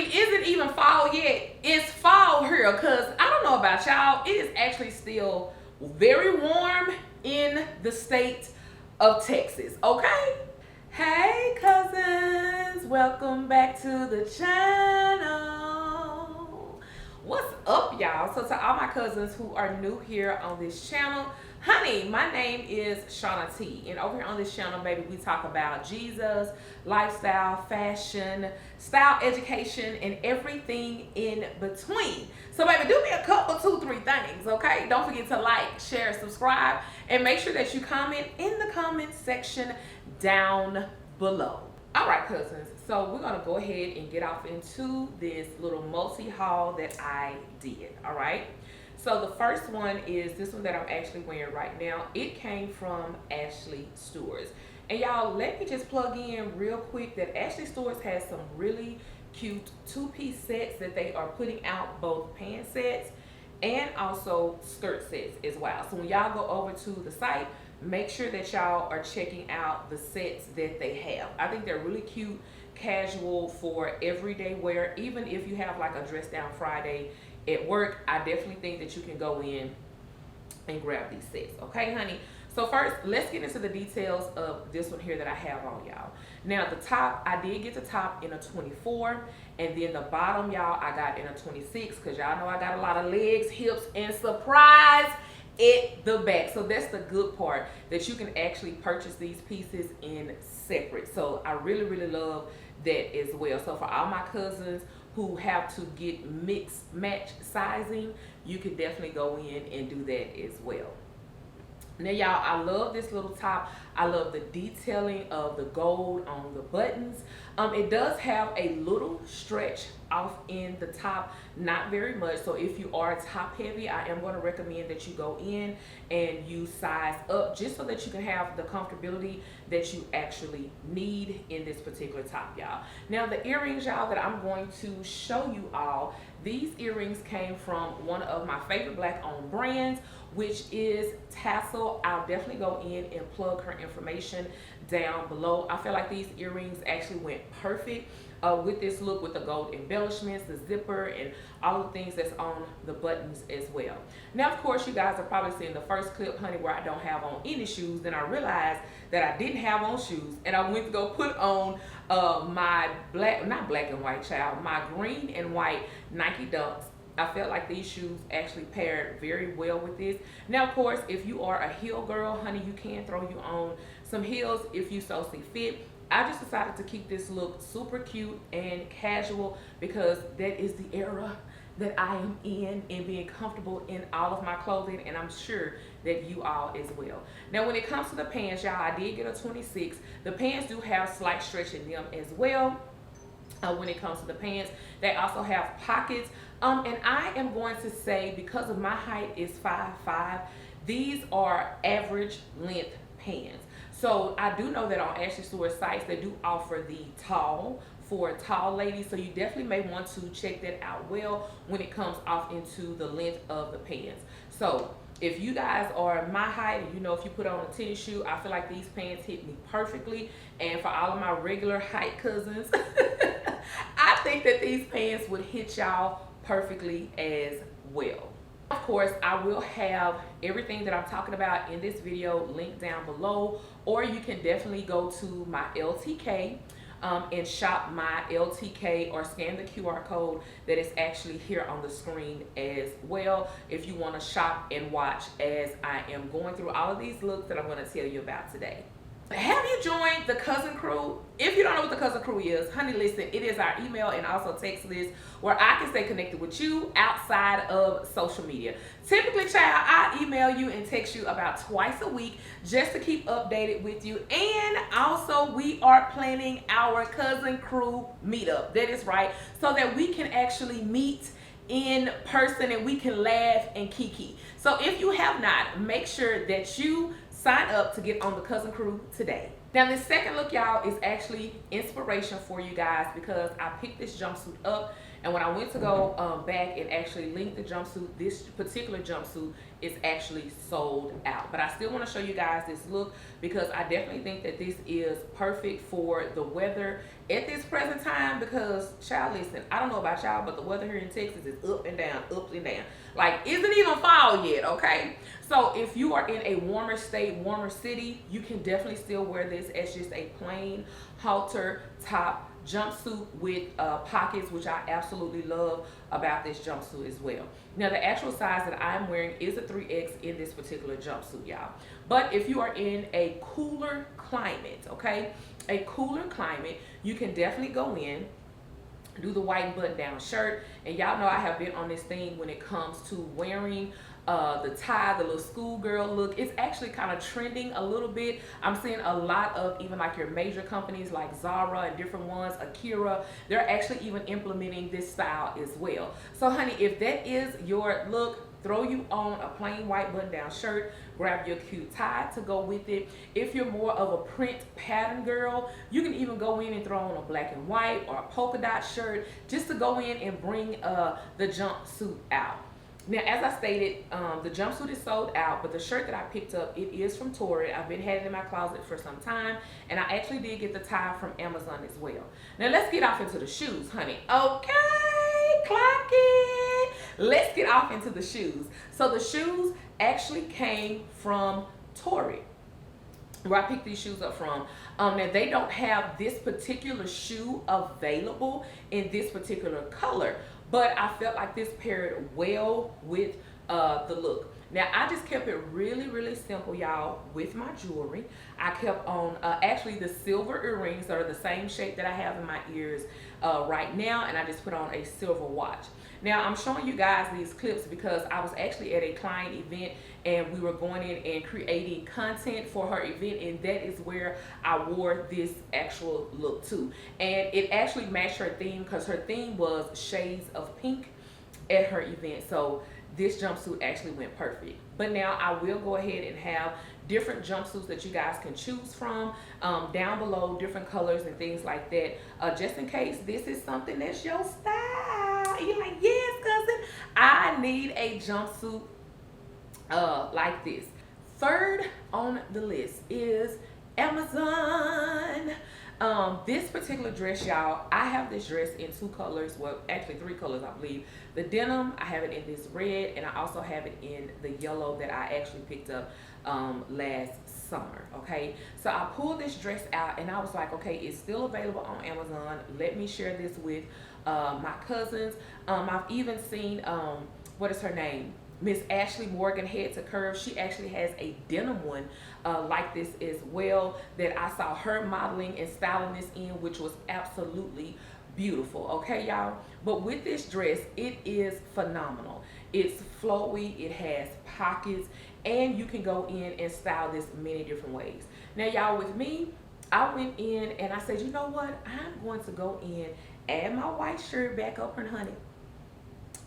mean, is it even fall yet? It's fall here, because I don't know about y'all. It is actually still very warm in the state of Texas, okay? Hey cousins, welcome back to the channel. What's up, y'all? So to all my cousins who are new here on this channel, honey, my name is Shauna T, and over here on this channel, baby, we talk about Jesus, lifestyle, fashion, style, education, and everything in between. So baby, do me a couple, 2-3 things, okay? Don't forget to like, share, subscribe, and make sure that you comment in the comment section down below. All right, cousins, so we're gonna go ahead and get off into this little multi-haul that I did, all right? So the first one is this one that I'm actually wearing right now. It came from Stwearts. And y'all, let me just plug in real quick that Stwearts has some really cute two-piece sets that they are putting out, both pant sets and also skirt sets as well. So when y'all go over to the site, make sure that y'all are checking out the sets that they have. I think they're really cute, casual for everyday wear. Even if you have like a dress down Friday at work, I definitely think that you can go in and grab these sets. Okay, honey? So first, let's get into the details of this one here that I have on, y'all. Now, the top, I did get the top in a 24, and then the bottom, y'all, I got in a 26, because y'all know I got a lot of legs, hips, and surprise at the back. So that's the good part, that you can actually purchase these pieces in separate. So I really, really love that as well. So for all my cousins who have to get mixed match sizing, you can definitely go in and do that as well. Now y'all, I love this little top. I love the detailing of the gold on the buttons. It does have a little stretch off in the top, not very much. So if you are top heavy, I am going to recommend that you go in and you size up, just so that you can have the comfortability that you actually need in this particular top, y'all. Now the earrings, y'all, that I'm going to show you all, these earrings came from one of my favorite black owned brands, which is Tassel. I'll definitely go in and plug her information down below. I feel like these earrings actually went perfect with this look, with the gold embellishments, the zipper, and all the things that's on the buttons as well. Now, of course, you guys are probably seeing the first clip, honey, where I don't have on any shoes. Then I realized that I didn't have on shoes, and I went to go put on my not black and white, child, my green and white Nike Dunks. I felt like these shoes actually paired very well with this. Now, of course, if you are a heel girl, honey, you can throw you on some heels if you so see fit. I just decided to keep this look super cute and casual, because that is the era that I am in, and being comfortable in all of my clothing, and I'm sure that you all as well. Now, when it comes to the pants, y'all, I did get a 26. The pants do have slight stretch in them as well. When it comes to the pants, they also have pockets. And I am going to say, because of my height is 5'5", these are average length pants. So I do know that on Stwearts sites, they do offer the tall for tall ladies. So you definitely may want to check that out well when it comes off into the length of the pants. So if you guys are my height, and you know, if you put on a tennis shoe, I feel like these pants hit me perfectly. And for all of my regular height cousins, I think that these pants would hit y'all perfectly as well. Of course, I will have everything that I'm talking about in this video linked down below, or you can definitely go to my LTK and shop my LTK, or scan the QR code that is actually here on the screen as well, if you want to shop and watch as I am going through all of these looks that I'm going to tell you about today. Have you joined the Cousin Crew? If you don't know what the Cousin Crew is, honey, listen, it is our email and also text list where I can stay connected with you outside of social media. Typically, child, I email you and text you about twice a week just to keep updated with you. And also, we are planning our Cousin Crew meetup. That is right, so that we can actually meet in person and we can laugh and kiki. So if you have not, make sure that you sign up to get on the Cousin Crew today. Now, this second look, y'all, is actually inspiration for you guys, because I picked this jumpsuit up, and when I went to go back and actually link the jumpsuit, this particular jumpsuit is actually sold out. But I still want to show you guys this look, because I definitely think that this is perfect for the weather at this present time, because child, listen, I don't know about y'all, but the weather here in Texas is up and down, up and down. Like, isn't even fall yet, okay? So if you are in a warmer state, warmer city, you can definitely still wear this as just a plain halter top jumpsuit with pockets, which I absolutely love about this jumpsuit as well. Now, the actual size that I'm wearing is a 3X in this particular jumpsuit, y'all. But if you are in a cooler climate, okay, a cooler climate, you can definitely go in, do the white button down shirt. And y'all know I have been on this thing when it comes to wearing the tie, the little schoolgirl look. It's actually kind of trending a little bit. I'm seeing a lot of even like your major companies like Zara and different ones, Akira, they're actually even implementing this style as well. So honey, if that is your look, throw you on a plain white button down shirt, grab your cute tie to go with it. If you're more of a print pattern girl, you can even go in and throw on a black and white or a polka dot shirt just to go in and bring the jumpsuit out. Now, as I stated, the jumpsuit is sold out, but the shirt that I picked up, it is from Stwearts. I've been having it in my closet for some time, and I actually did get the tie from Amazon as well. Now, let's get off into the shoes, honey. Okay, clock it. Let's get off into the shoes. So the shoes actually came from Stwearts, where I picked these shoes up from. Now, they don't have this particular shoe available in this particular color, but I felt like this paired well with the look. Now, I just kept it really, really simple, y'all, with my jewelry. I kept on actually the silver earrings that are the same shape that I have in my ears right now, and I just put on a silver watch. Now, I'm showing you guys these clips because I was actually at a client event and we were going in and creating content for her event, and that is where I wore this actual look too. And it actually matched her theme because her theme was shades of pink at her event. So this jumpsuit actually went perfect. But now I will go ahead and have different jumpsuits that you guys can choose from down below, different colors and things like that, just in case this is something that's your style. You're like, yes, cousin, I need a jumpsuit like this. Third on the list is Amazon. This particular dress, y'all, I have this dress in two colors, well, actually three colors, I believe. The denim, I have it in this red, and I also have it in the yellow that I actually picked up last summer, okay? So I pulled this dress out, and I was like, okay, it's still available on Amazon. Let me share this with my cousins. I've even seen, what is her name? Miss Ashley Morgan, Head to Curve. She actually has a denim one like this as well that I saw her modeling and styling this in, which was absolutely beautiful. Okay, y'all? But with this dress, it is phenomenal. It's flowy, it has pockets, and you can go in and style this many different ways. Now, y'all, with me, I went in and I said, you know what? I'm going to go in, add my white shirt back up, and honey,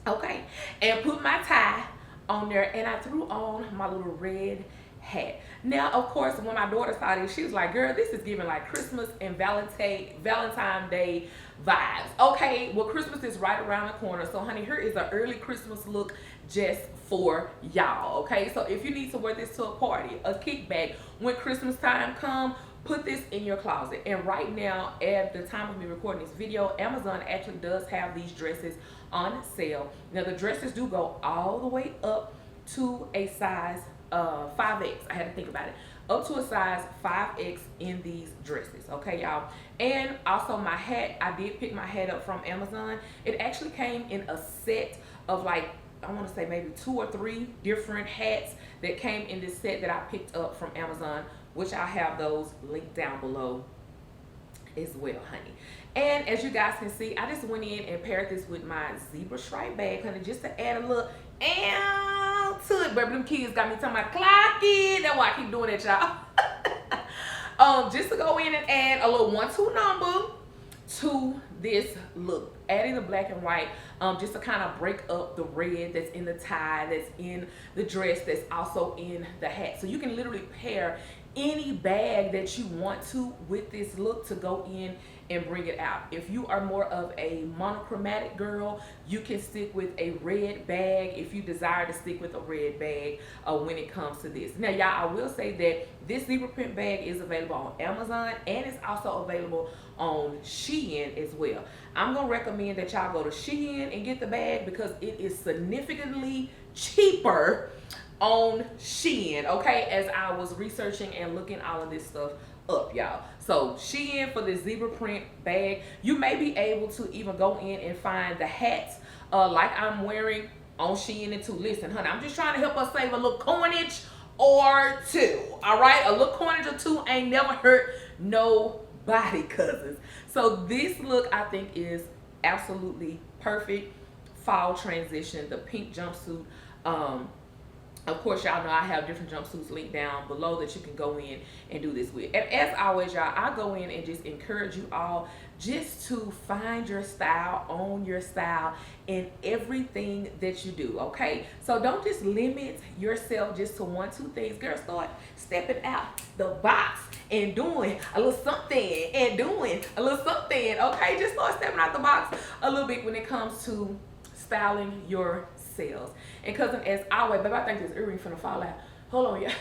okay, and put my tie on there, and I threw on my little red hat. Now, of course, when my daughter saw this, she was like, girl, this is giving like Christmas and Valentine's Day vibes. Okay, well, Christmas is right around the corner, so honey, here is an early Christmas look just for y'all. Okay, so if you need to wear this to a party, a kickback, when Christmas time comes, put this in your closet. And right now, at the time of me recording this video, Amazon actually does have these dresses on sale. Now, the dresses do go all the way up to a size 5X. I had to think about it. Up to a size 5X in these dresses. Okay, y'all. And also my hat, I did pick my hat up from Amazon. It actually came in a set of like, I want to say maybe 2 or 3 different hats that came in this set that I picked up from Amazon, which I'll have those linked down below as well, honey. And as you guys can see, I just went in and paired this with my zebra stripe bag, honey, just to add a little to it. Baby, them kids got me talking about clock it. That's why I keep doing it, y'all. Just to go in and add a little 1-2 number to this look, adding the black and white, just to kind of break up the red that's in the tie, that's in the dress, that's also in the hat. So you can literally pair any bag that you want to with this look to go in and bring it out. If you are more of a monochromatic girl, you can stick with a red bag if you desire to stick with a red bag when it comes to this. Now, y'all, I will say that this zebra print bag is available on Amazon and it's also available on Shein as well. I'm going to recommend that y'all go to Shein and get the bag because it is significantly cheaper on Shein, okay, as I was researching and looking all of this stuff up, y'all. So Shein for the zebra print bag. You may be able to even go in and find the hats like I'm wearing on Shein too. Listen, honey, I'm just trying to help us save a little coinage or two, all right? A little coinage or two ain't never hurt nobody, cousins. So this look, I think, is absolutely perfect fall transition. The pink jumpsuit. Of course, y'all know I have different jumpsuits linked down below that you can go in and do this with. And as always, y'all, I go in and just encourage you all just to find your style, own your style in everything that you do, okay? So don't just limit yourself just to one, two things. Girl, start stepping out the box and doing a little something and doing a little something, okay? Just start stepping out the box a little bit when it comes to styling your selves. And cousin, as always, baby, I think this earring finna fall out. Hold on, y'all.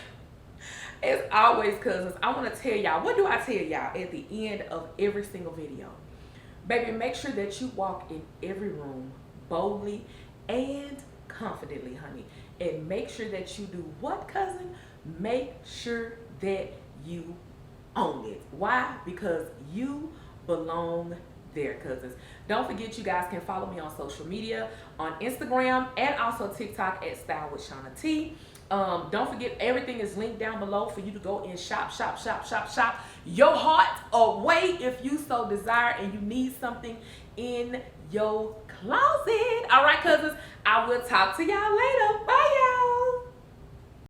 As always, cousins, I want to tell y'all, what do I tell y'all at the end of every single video? Baby, make sure that you walk in every room boldly and confidently, honey. And make sure that you do what, cousin? Make sure that you own it. Why? Because you belong there, cousins. Don't forget, you guys can follow me on social media, on Instagram and also TikTok at Style with Shauna T. Don't forget, everything is linked down below for you to go and shop your heart away if you so desire and you need something in your closet. All right, cousins, I will talk to y'all later. Bye, y'all.